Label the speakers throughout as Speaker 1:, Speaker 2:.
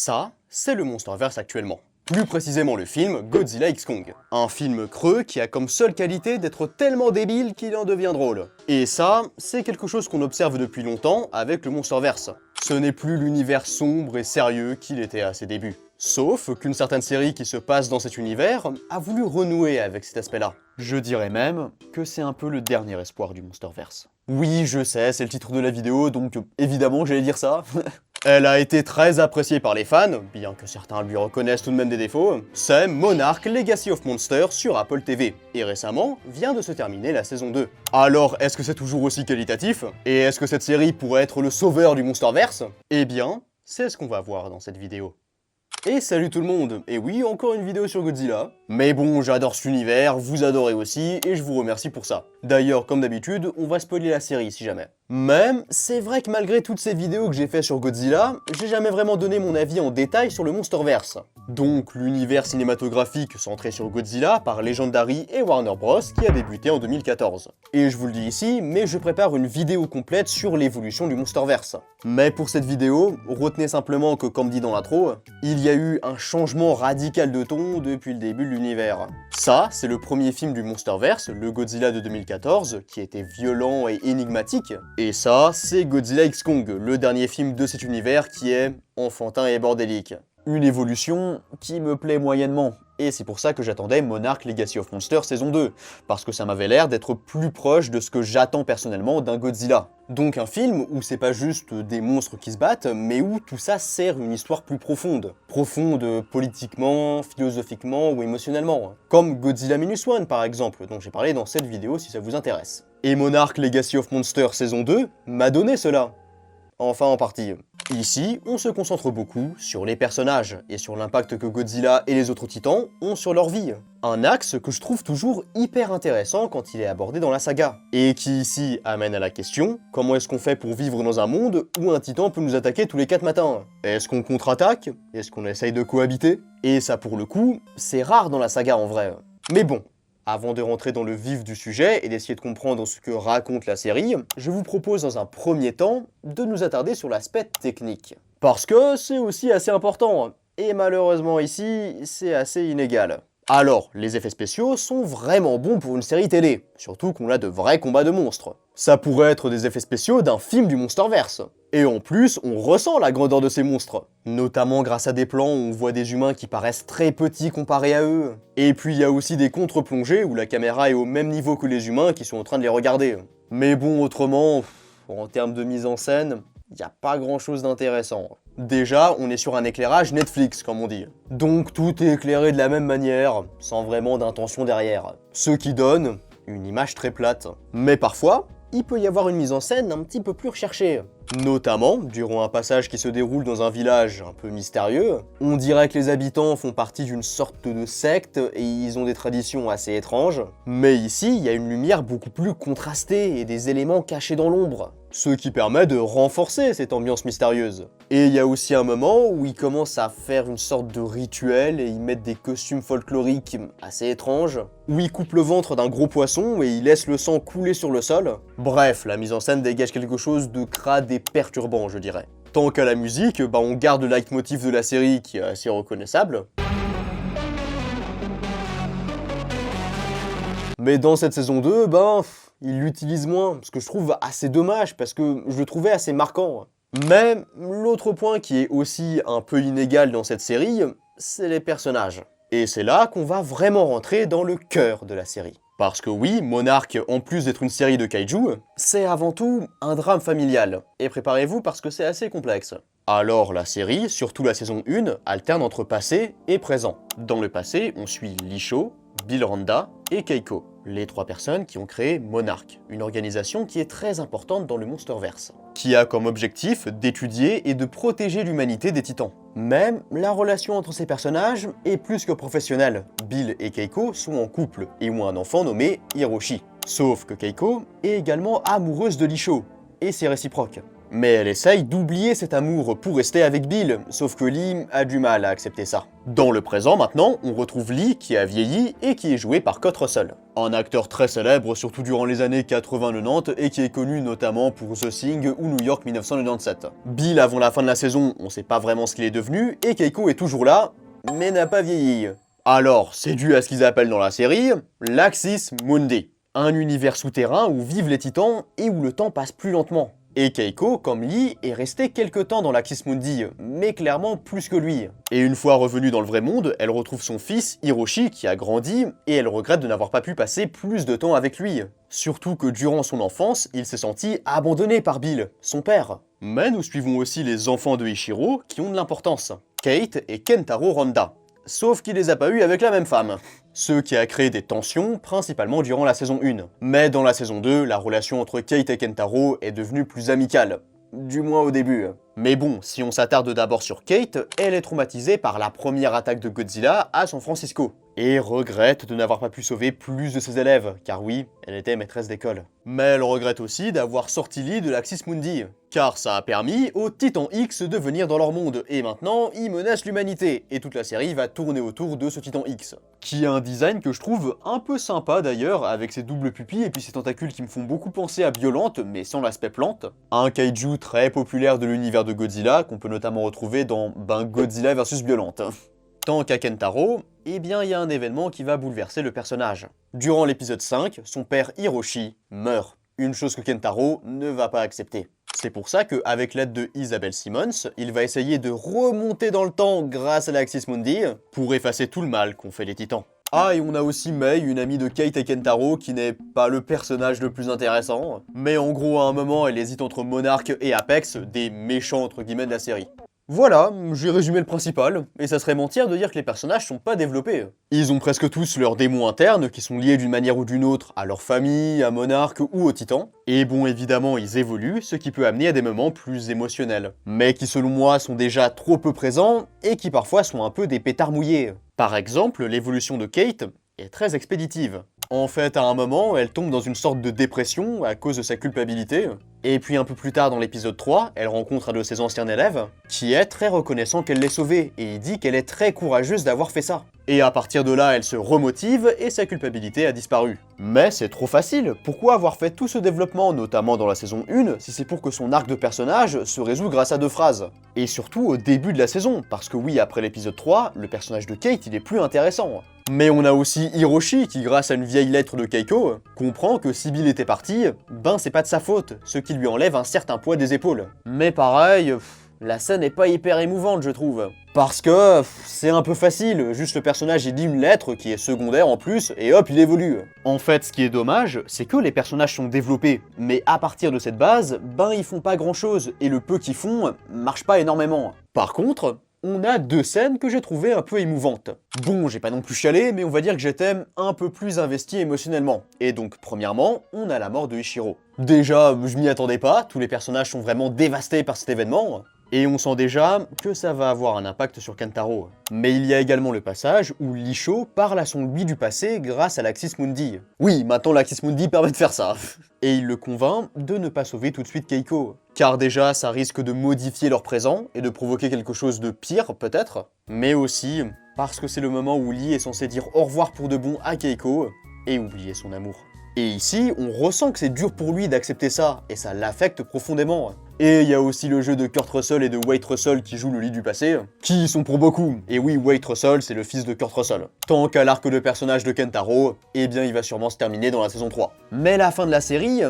Speaker 1: Ça, c'est le Monsterverse actuellement. Plus précisément le film Godzilla x Kong. Un film creux qui a comme seule qualité d'être tellement débile qu'il en devient drôle. Et ça, c'est quelque chose qu'on observe depuis longtemps avec le Monsterverse. Ce n'est plus l'univers sombre et sérieux qu'il était à ses débuts. Sauf qu'une certaine série qui se passe dans cet univers a voulu renouer avec cet aspect-là. Je dirais même que c'est un peu le dernier espoir du Monsterverse. Oui, je sais, c'est le titre de la vidéo, donc évidemment j'allais dire ça. Elle a été très appréciée par les fans, bien que certains lui reconnaissent tout de même des défauts. C'est Monarch Legacy of Monsters sur Apple TV, et récemment vient de se terminer la saison 2. Alors, est-ce que c'est toujours aussi qualitatif? Et est-ce que cette série pourrait être le sauveur du Monsterverse? Eh bien, c'est ce qu'on va voir dans cette vidéo. Et salut tout le monde, et oui, encore une vidéo sur Godzilla. Mais bon, j'adore cet univers, vous adorez aussi, et je vous remercie pour ça. D'ailleurs, comme d'habitude, on va spoiler la série si jamais. Même, c'est vrai que malgré toutes ces vidéos que j'ai fait sur Godzilla, j'ai jamais vraiment donné mon avis en détail sur le Monsterverse. Donc l'univers cinématographique centré sur Godzilla par Legendary et Warner Bros qui a débuté en 2014. Et je vous le dis ici, mais je prépare une vidéo complète sur l'évolution du Monsterverse. Mais pour cette vidéo, retenez simplement que comme dit dans l'intro, il y a eu un changement radical de ton depuis le début de l'univers. Ça, c'est le premier film du Monsterverse, le Godzilla de 2014, qui était violent et énigmatique. Et ça, c'est Godzilla x Kong, le dernier film de cet univers qui est enfantin et bordélique. Une évolution qui me plaît moyennement. Et c'est pour ça que j'attendais Monarch Legacy of Monsters saison 2, parce que ça m'avait l'air d'être plus proche de ce que j'attends personnellement d'un Godzilla. Donc un film où c'est pas juste des monstres qui se battent, mais où tout ça sert une histoire plus profonde. Profonde politiquement, philosophiquement ou émotionnellement. Comme Godzilla Minus One par exemple, dont j'ai parlé dans cette vidéo si ça vous intéresse. Et Monarch Legacy of Monsters saison 2 m'a donné cela. Enfin en partie. Ici, on se concentre beaucoup sur les personnages et sur l'impact que Godzilla et les autres titans ont sur leur vie. Un axe que je trouve toujours hyper intéressant quand il est abordé dans la saga. Et qui ici amène à la question, comment est-ce qu'on fait pour vivre dans un monde où un titan peut nous attaquer tous les 4 matins? Est-ce qu'on contre-attaque? Est-ce qu'on essaye de cohabiter? Et ça pour le coup, c'est rare dans la saga en vrai. Mais bon. Avant de rentrer dans le vif du sujet et d'essayer de comprendre ce que raconte la série, je vous propose dans un premier temps de nous attarder sur l'aspect technique. Parce que c'est aussi assez important, et malheureusement ici, c'est assez inégal. Alors, les effets spéciaux sont vraiment bons pour une série télé, surtout qu'on a de vrais combats de monstres. Ça pourrait être des effets spéciaux d'un film du Monsterverse. Et en plus, on ressent la grandeur de ces monstres, notamment grâce à des plans où on voit des humains qui paraissent très petits comparés à eux. Et puis il y a aussi des contre-plongées où la caméra est au même niveau que les humains qui sont en train de les regarder. Mais bon, autrement, en termes de mise en scène, il n'y a pas grand chose d'intéressant. Déjà, on est sur un éclairage Netflix, comme on dit. Donc tout est éclairé de la même manière, sans vraiment d'intention derrière. Ce qui donne une image très plate. Mais parfois, il peut y avoir une mise en scène un petit peu plus recherchée. Notamment, durant un passage qui se déroule dans un village un peu mystérieux, on dirait que les habitants font partie d'une sorte de secte et ils ont des traditions assez étranges. Mais ici, il y a une lumière beaucoup plus contrastée et des éléments cachés dans l'ombre. Ce qui permet de renforcer cette ambiance mystérieuse. Et il y a aussi un moment où ils commencent à faire une sorte de rituel et ils mettent des costumes folkloriques assez étranges, où ils coupent le ventre d'un gros poisson et ils laissent le sang couler sur le sol. Bref, la mise en scène dégage quelque chose de crade et perturbant, je dirais. Tant qu'à la musique, on garde le leitmotiv de la série qui est assez reconnaissable. Mais dans cette saison 2, il l'utilise moins, ce que je trouve assez dommage parce que je le trouvais assez marquant. Mais l'autre point qui est aussi un peu inégal dans cette série, c'est les personnages. Et c'est là qu'on va vraiment rentrer dans le cœur de la série. Parce que oui, Monarch, en plus d'être une série de kaiju, c'est avant tout un drame familial. Et préparez-vous parce que c'est assez complexe. Alors la série, surtout la saison 1, alterne entre passé et présent. Dans le passé, on suit Lisho, Bill Randa et Keiko, les 3 personnes qui ont créé Monarch, une organisation qui est très importante dans le Monsterverse, qui a comme objectif d'étudier et de protéger l'humanité des titans. Même la relation entre ces personnages est plus que professionnelle. Bill et Keiko sont en couple et ont un enfant nommé Hiroshi. Sauf que Keiko est également amoureuse de Lisho, et c'est réciproque. Mais elle essaye d'oublier cet amour pour rester avec Bill, sauf que Lee a du mal à accepter ça. Dans le présent maintenant, on retrouve Lee qui a vieilli et qui est joué par Kurt Russell. Un acteur très célèbre, surtout durant les années 80-90 et qui est connu notamment pour The Thing ou New York 1997. Bill avant la fin de la saison, on sait pas vraiment ce qu'il est devenu, et Keiko est toujours là, mais n'a pas vieilli. Alors, c'est dû à ce qu'ils appellent dans la série l'Axis Mundi, un univers souterrain où vivent les titans et où le temps passe plus lentement. Et Keiko, comme Lee, est restée quelque temps dans l'Axis Mundi, mais clairement plus que lui. Et une fois revenue dans le vrai monde, elle retrouve son fils, Hiroshi, qui a grandi, et elle regrette de n'avoir pas pu passer plus de temps avec lui. Surtout que durant son enfance, il s'est senti abandonné par Bill, son père. Mais nous suivons aussi les enfants de Ichiro, qui ont de l'importance. Kate et Kentaro Ronda. Sauf qu'il les a pas eus avec la même femme. Ce qui a créé des tensions, principalement durant la saison 1. Mais dans la saison 2, la relation entre Kate et Kentaro est devenue plus amicale. Du moins au début. Mais bon, si on s'attarde d'abord sur Kate, elle est traumatisée par la première attaque de Godzilla à San Francisco. Et regrette de n'avoir pas pu sauver plus de ses élèves, car oui, elle était maîtresse d'école. Mais elle regrette aussi d'avoir sorti Lee de l'Axis Mundi, car ça a permis aux Titans X de venir dans leur monde, et maintenant ils menacent l'humanité, et toute la série va tourner autour de ce Titan X. Qui a un design que je trouve un peu sympa d'ailleurs, avec ses doubles pupilles et puis ses tentacules qui me font beaucoup penser à Violente, mais sans l'aspect plante. Un kaiju très populaire de l'univers de Godzilla, qu'on peut notamment retrouver dans Godzilla vs Violente. Tant qu'à Kentaro, eh bien il y a un événement qui va bouleverser le personnage. Durant l'épisode 5, son père Hiroshi meurt, une chose que Kentaro ne va pas accepter. C'est pour ça qu'avec l'aide de Isabelle Simmons, il va essayer de remonter dans le temps grâce à l'Axis Mundi pour effacer tout le mal qu'ont fait les titans. Ah, et on a aussi Mei, une amie de Kate et Kentaro, qui n'est pas le personnage le plus intéressant, mais en gros à un moment elle hésite entre Monarch et Apex, des méchants entre guillemets de la série. Voilà, j'ai résumé le principal, et ça serait mentir de dire que les personnages sont pas développés. Ils ont presque tous leurs démons internes qui sont liés d'une manière ou d'une autre à leur famille, à Monarch ou aux titans, et bon évidemment ils évoluent, ce qui peut amener à des moments plus émotionnels, mais qui selon moi sont déjà trop peu présents et qui parfois sont un peu des pétards mouillés. Par exemple, l'évolution de Kate est très expéditive. En fait, à un moment, elle tombe dans une sorte de dépression à cause de sa culpabilité. Et puis un peu plus tard dans l'épisode 3, elle rencontre un de ses anciens élèves, qui est très reconnaissant qu'elle l'ait sauvée, et il dit qu'elle est très courageuse d'avoir fait ça. Et à partir de là, elle se remotive, et sa culpabilité a disparu. Mais c'est trop facile, pourquoi avoir fait tout ce développement, notamment dans la saison 1, si c'est pour que son arc de personnage se résout grâce à 2 phrases? Et surtout au début de la saison, parce que oui, après l'épisode 3, le personnage de Kate, il est plus intéressant. Mais on a aussi Hiroshi qui, grâce à une vieille lettre de Keiko, comprend que si Bill était parti, c'est pas de sa faute, ce qui lui enlève un certain poids des épaules. Mais pareil, la scène est pas hyper émouvante je trouve. Parce que c'est un peu facile, juste le personnage il lit une lettre qui est secondaire en plus, et hop il évolue. En fait ce qui est dommage, c'est que les personnages sont développés, mais à partir de cette base, ils font pas grand chose, et le peu qu'ils font marche pas énormément. Par contre, on a 2 scènes que j'ai trouvées un peu émouvantes. Bon, j'ai pas non plus chialé, mais on va dire que j'étais un peu plus investi émotionnellement. Et donc, premièrement, on a la mort de Ichiro. Déjà, je m'y attendais pas, tous les personnages sont vraiment dévastés par cet événement. Et on sent déjà que ça va avoir un impact sur Kentaro. Mais il y a également le passage où Lisho parle à son lui du passé grâce à l'Axis Mundi. Oui, maintenant l'Axis Mundi permet de faire ça. Et il le convainc de ne pas sauver tout de suite Keiko. Car déjà, ça risque de modifier leur présent et de provoquer quelque chose de pire, peut-être. Mais aussi parce que c'est le moment où Lee est censé dire au revoir pour de bon à Keiko et oublier son amour. Et ici, on ressent que c'est dur pour lui d'accepter ça, et ça l'affecte profondément. Et il y a aussi le jeu de Kurt Russell et de Wade Russell qui jouent le lit du passé, qui y sont pour beaucoup. Et oui, Wade Russell, c'est le fils de Kurt Russell. Tant qu'à l'arc de personnage de Kentaro, eh bien il va sûrement se terminer dans la saison 3. Mais la fin de la série,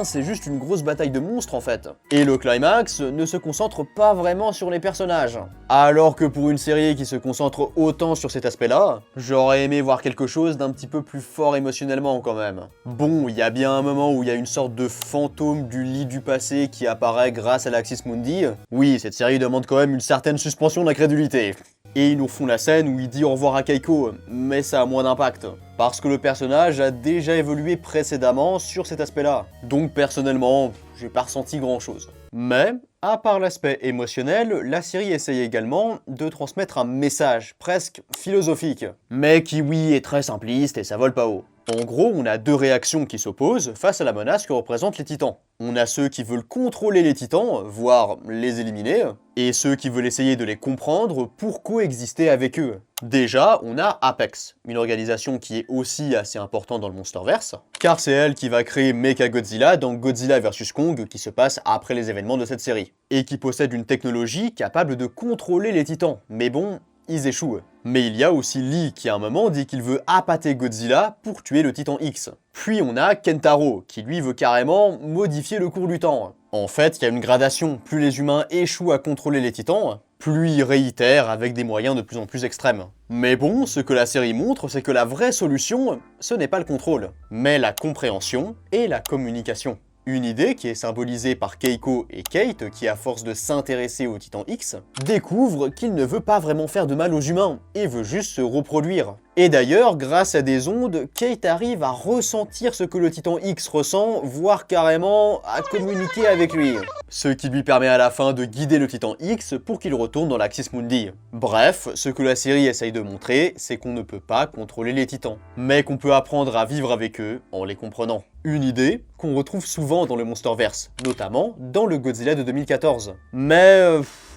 Speaker 1: c'est juste une grosse bataille de monstres en fait. Et le climax ne se concentre pas vraiment sur les personnages. Alors que pour une série qui se concentre autant sur cet aspect-là, j'aurais aimé voir quelque chose d'un petit peu plus fort émotionnellement quand même. Bon, il y a bien un moment où il y a une sorte de fantôme du lit du passé qui apparaît grâce à l'Axis Mundi. Oui, cette série demande quand même une certaine suspension d'incrédulité. Et ils nous font la scène où il dit au revoir à Keiko, mais ça a moins d'impact. Parce que le personnage a déjà évolué précédemment sur cet aspect-là. Donc personnellement, j'ai pas ressenti grand chose. Mais, à part l'aspect émotionnel, la série essaye également de transmettre un message presque philosophique. Mais qui oui est très simpliste et ça vole pas haut. En gros, on a 2 réactions qui s'opposent face à la menace que représentent les titans. On a ceux qui veulent contrôler les titans, voire les éliminer, et ceux qui veulent essayer de les comprendre pour coexister avec eux. Déjà, on a Apex, une organisation qui est aussi assez importante dans le Monsterverse, car c'est elle qui va créer Mechagodzilla dans Godzilla vs Kong qui se passe après les événements de cette série, et qui possède une technologie capable de contrôler les titans, mais bon, ils échouent. Mais il y a aussi Lee qui à un moment dit qu'il veut appâter Godzilla pour tuer le Titan X. Puis on a Kentaro qui lui veut carrément modifier le cours du temps. En fait, il y a une gradation, plus les humains échouent à contrôler les titans, plus ils réitèrent avec des moyens de plus en plus extrêmes. Mais bon, ce que la série montre, c'est que la vraie solution, ce n'est pas le contrôle, mais la compréhension et la communication. Une idée qui est symbolisée par Keiko et Kate qui, à force de s'intéresser au Titan X, découvre qu'il ne veut pas vraiment faire de mal aux humains et veut juste se reproduire. Et d'ailleurs, grâce à des ondes, Kate arrive à ressentir ce que le Titan X ressent, voire carrément à communiquer avec lui. Ce qui lui permet à la fin de guider le Titan X pour qu'il retourne dans l'Axis Mundi. Bref, ce que la série essaye de montrer, c'est qu'on ne peut pas contrôler les titans, mais qu'on peut apprendre à vivre avec eux en les comprenant. Une idée qu'on retrouve souvent dans le Monsterverse, notamment dans le Godzilla de 2014. Mais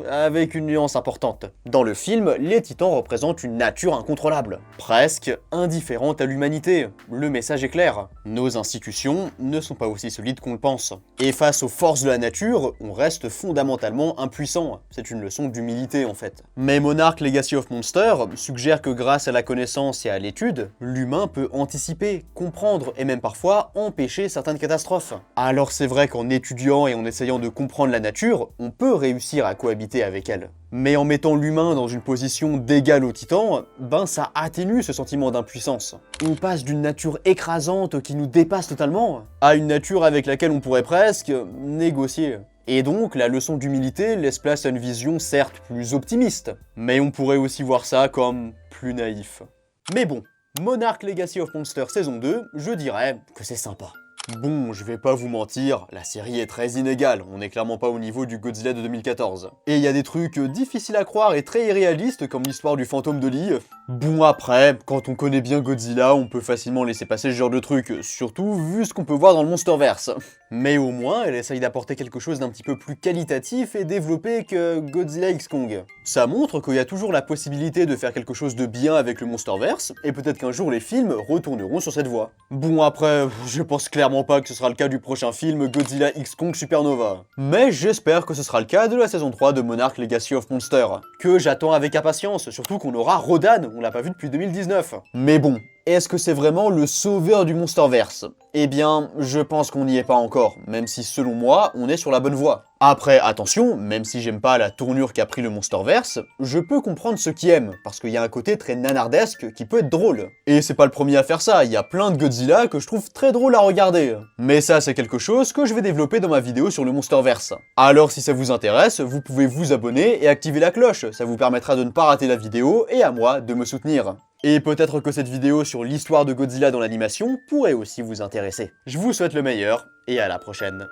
Speaker 1: avec une nuance importante. Dans le film, les titans représentent une nature incontrôlable, presque indifférente à l'humanité. Le message est clair. Nos institutions ne sont pas aussi solides qu'on le pense. Et face aux forces de la nature, on reste fondamentalement impuissant. C'est une leçon d'humilité en fait. Mais Monarch Legacy of Monsters suggère que grâce à la connaissance et à l'étude, l'humain peut anticiper, comprendre et même parfois empêcher certaines catastrophes. Alors c'est vrai qu'en étudiant et en essayant de comprendre la nature, on peut réussir à cohabiter avec elle. Mais en mettant l'humain dans une position d'égal au titan, ben ça atténue ce sentiment d'impuissance. On passe d'une nature écrasante qui nous dépasse totalement, à une nature avec laquelle on pourrait presque négocier. Et donc, la leçon d'humilité laisse place à une vision certes plus optimiste, mais on pourrait aussi voir ça comme plus naïf. Mais bon, Monarch Legacy of Monsters saison 2, je dirais que c'est sympa. Bon, je vais pas vous mentir, la série est très inégale, on n'est clairement pas au niveau du Godzilla de 2014. Et il y a des trucs difficiles à croire et très irréalistes comme l'histoire du fantôme de Lee. Bon après, quand on connaît bien Godzilla, on peut facilement laisser passer ce genre de trucs, surtout vu ce qu'on peut voir dans le Monsterverse. Mais au moins, elle essaye d'apporter quelque chose d'un petit peu plus qualitatif et développé que Godzilla X Kong. Ça montre qu'il y a toujours la possibilité de faire quelque chose de bien avec le Monsterverse, et peut-être qu'un jour les films retourneront sur cette voie. Bon après, je pense clairement pas que ce sera le cas du prochain film Godzilla X Kong Supernova. Mais j'espère que ce sera le cas de la saison 3 de Monarch Legacy of Monsters, que j'attends avec impatience, surtout qu'on aura Rodan, on l'a pas vu depuis 2019. Mais bon, est-ce que c'est vraiment le sauveur du Monsterverse? Eh bien, je pense qu'on n'y est pas encore, même si selon moi, on est sur la bonne voie. Après, attention, même si j'aime pas la tournure qu'a pris le Monsterverse, je peux comprendre ceux qui aiment, parce qu'il y a un côté très nanardesque qui peut être drôle. Et c'est pas le premier à faire ça, il y a plein de Godzilla que je trouve très drôle à regarder. Mais ça, c'est quelque chose que je vais développer dans ma vidéo sur le Monsterverse. Alors si ça vous intéresse, vous pouvez vous abonner et activer la cloche, ça vous permettra de ne pas rater la vidéo et à moi de me soutenir. Et peut-être que cette vidéo sur l'histoire de Godzilla dans l'animation pourrait aussi vous intéresser. Je vous souhaite le meilleur, et à la prochaine.